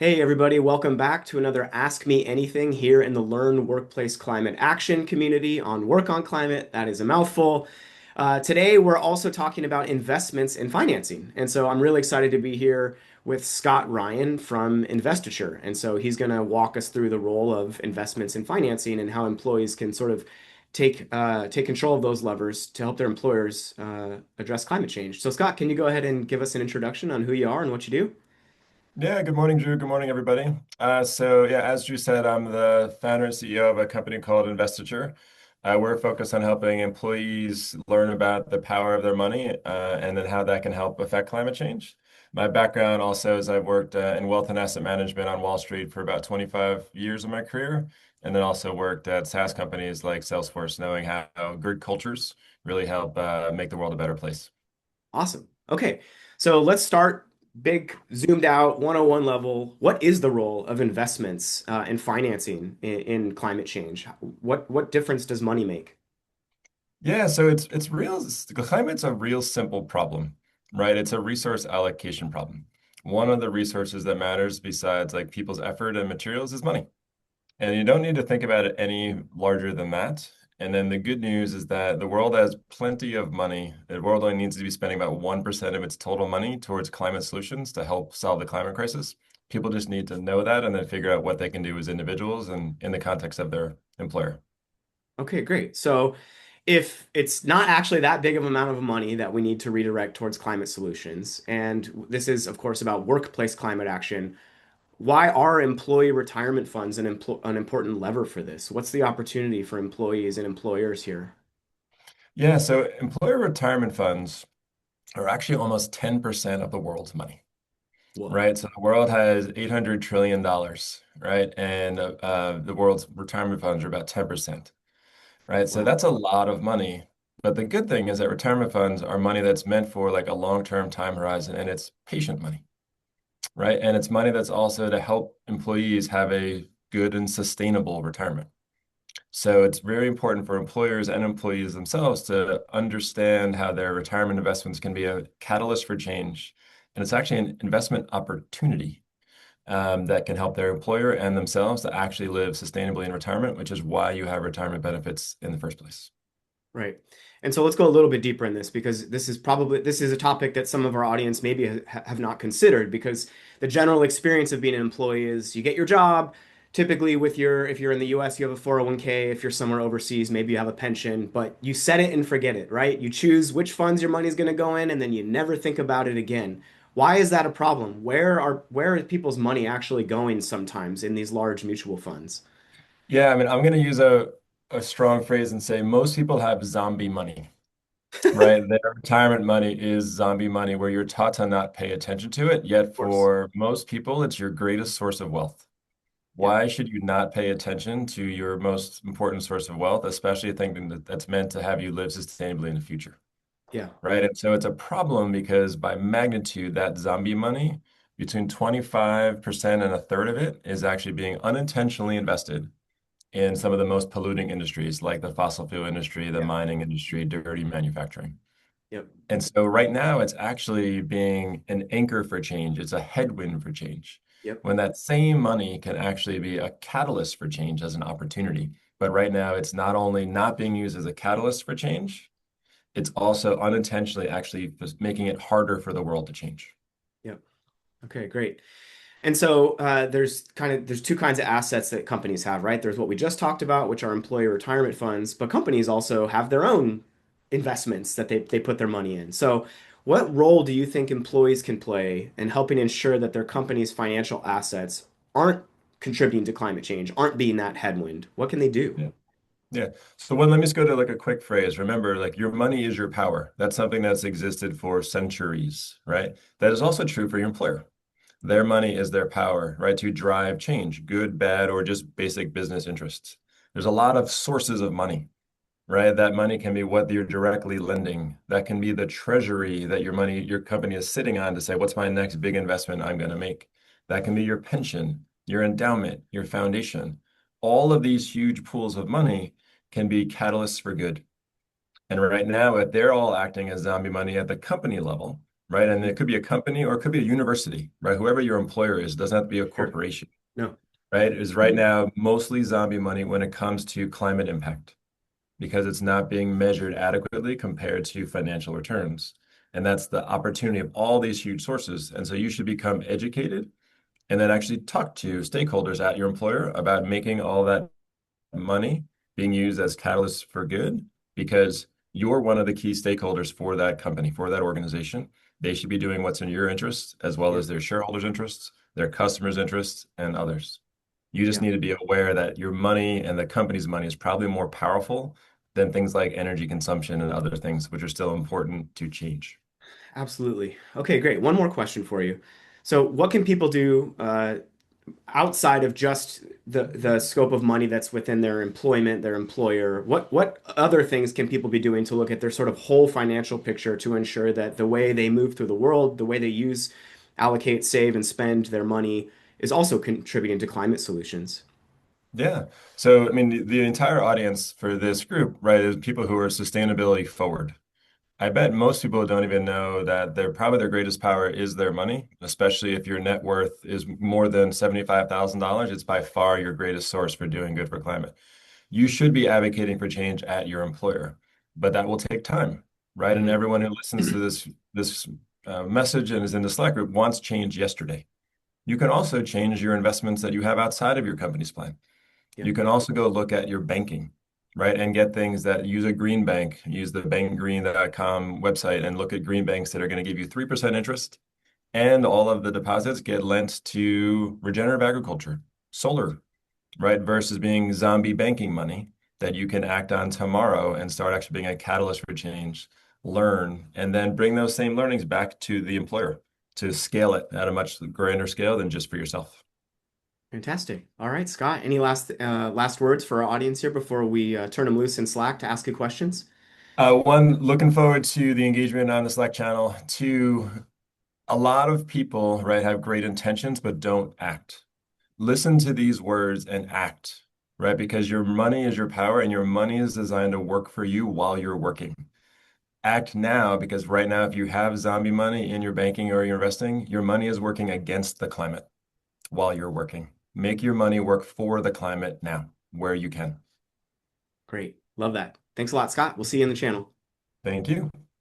Hey, everybody, welcome back to another Ask Me Anything here in the Learn Workplace Climate Action community on Work on Climate. That is a mouthful. Today, we're also talking about investments in financing. And so I'm really excited to be here with Scott Ryan from Investature. And so he's going to walk us through the role of investments in financing and how employees can sort of take control of those levers to help their employers address climate change. So, Scott, can you go ahead and give us an introduction on who you are and what you do? Yeah, good morning, Drew. Good morning, everybody. As Drew said, I'm the founder and CEO of a company called Investature. We're focused on helping employees learn about the power of their money and then how that can help affect climate change. My background also is I've worked in wealth and asset management on Wall Street for about 25 years of my career, and then also worked at SaaS companies like Salesforce, knowing how good cultures really help make the world a better place. Awesome. Okay. So let's start big, zoomed out, 101 level. What is the role of investments and financing in climate change? What difference does money make? Yeah, so it's real. The climate's a real simple problem, right? It's a resource allocation problem. One of the resources that matters besides like people's effort and materials is money. And you don't need to think about it any larger than that. And then the good news is that the world has plenty of money. The world only needs to be spending about 1% of its total money towards climate solutions to help solve the climate crisis. People just need to know that and then figure out what they can do as individuals and in the context of their employer. Okay, great. So if it's not actually that big of amount of money that we need to redirect towards climate solutions, and this is, of course, about workplace climate action, why are employee retirement funds an important lever for this? What's the opportunity for employees and employers here? Yeah, so employer retirement funds are actually almost 10% of the world's money, Whoa. right? So the world has $800 trillion, right? And the world's retirement funds are about 10%, right? So Wow. that's a lot of money. But the good thing is that retirement funds are money that's meant for like a long-term time horizon and it's patient money, right? And it's money that's also to help employees have a good and sustainable retirement. So it's very important for employers and employees themselves to understand how their retirement investments can be a catalyst for change. And it's actually an investment opportunity that can help their employer and themselves to actually live sustainably in retirement, which is why you have retirement benefits in the first place. Right. And so let's go a little bit deeper in this because this is a topic that some of our audience maybe have not considered because the general experience of being an employee is you get your job, typically with your if you're in the US you have a 401k, if you're somewhere overseas maybe you have a pension, but you set it and forget it, right? You choose which funds your money's going to go in and then you never think about it again. Why is that a problem? Where are people's money actually going sometimes in these large mutual funds? Yeah, I mean, I'm going to use a strong phrase and say most people have zombie money, right? Their retirement money is zombie money where you're taught to not pay attention to it. Yet Of course. for most people, it's your greatest source of wealth. Yep. Why should you not pay attention to your most important source of wealth, especially thinking that that's meant to have you live sustainably in the future, Yeah. right? And so it's a problem because by magnitude, that zombie money, between 25% and a third of it is actually being unintentionally invested in some of the most polluting industries like the fossil fuel industry, the Yeah. mining industry, dirty manufacturing. Yep. And so right now it's actually being an anchor for change. It's a headwind for change. Yep. When that same money can actually be a catalyst for change as an opportunity. But right now it's not only not being used as a catalyst for change, it's also unintentionally actually just making it harder for the world to change. Yep. Okay, great. And so there's two kinds of assets that companies have, right? There's what we just talked about, which are employee retirement funds, but companies also have their own investments that they put their money in. So what role do you think employees can play in helping ensure that their company's financial assets aren't contributing to climate change, aren't being that headwind? What can they do? Yeah. Yeah. So let me just go to like a quick phrase. Remember, like your money is your power. That's something that's existed for centuries, right? That is also true for your employer. Their money is their power, right? To drive change, good, bad, or just basic business interests. There's a lot of sources of money, right? That money can be what you're directly lending. That can be the treasury that your company is sitting on to say, what's my next big investment I'm going to make? That can be your pension, your endowment, your foundation. All of these huge pools of money can be catalysts for good. And right now, they're all acting as zombie money at the company level, right? And it could be a company or it could be a university, right? Whoever your employer is, doesn't have to be a Sure. corporation, No. right? Is right now mostly zombie money when it comes to climate impact because it's not being measured adequately compared to financial returns. And that's the opportunity of all these huge sources. And so you should become educated and then actually talk to stakeholders at your employer about making all that money being used as catalysts for good because you're one of the key stakeholders for that company, for that organization. They should be doing what's in your interests as well Yeah. as their shareholders' interests, their customers' interests, and others. You just Yeah. need to be aware that your money and the company's money is probably more powerful than things like energy consumption and other things, which are still important to change. Absolutely. Okay, great. One more question for you. So, what can people do outside of just the scope of money that's within their employment, their employer? What other things can people be doing to look at their sort of whole financial picture to ensure that the way they move through the world, the way they use, allocate, save, and spend their money is also contributing to climate solutions? Yeah. So, I mean, the entire audience for this group, right, is people who are sustainability forward. I bet most people don't even know that probably their greatest power is their money, especially if your net worth is more than $75,000. It's by far your greatest source for doing good for climate. You should be advocating for change at your employer, but that will take time, right? And Hmm. everyone who listens to this message and is in the Slack group wants change yesterday. You can also change your investments that you have outside of your company's plan. Yeah. You can also go look at your banking, right? And get things that use a green bank, use the bankgreen.com website and look at green banks that are going to give you 3% interest. And all of the deposits get lent to regenerative agriculture, solar, right? Versus being zombie banking money that you can act on tomorrow and start actually being a catalyst for change, learn, and then bring those same learnings back to the employer to scale it at a much grander scale than just for yourself. Fantastic. All right, Scott, any last words for our audience here before we turn them loose in Slack to ask you questions? One, looking forward to the engagement on the Slack channel. Two, a lot of people, right, have great intentions but don't act. Listen to these words and act, right? Because your money is your power and your money is designed to work for you while you're working. Act now because right now, if you have zombie money in your banking or your investing, your money is working against the climate while you're working. Make your money work for the climate now, where you can. Great. Love that. Thanks a lot, Scott. We'll see you in the channel. Thank you.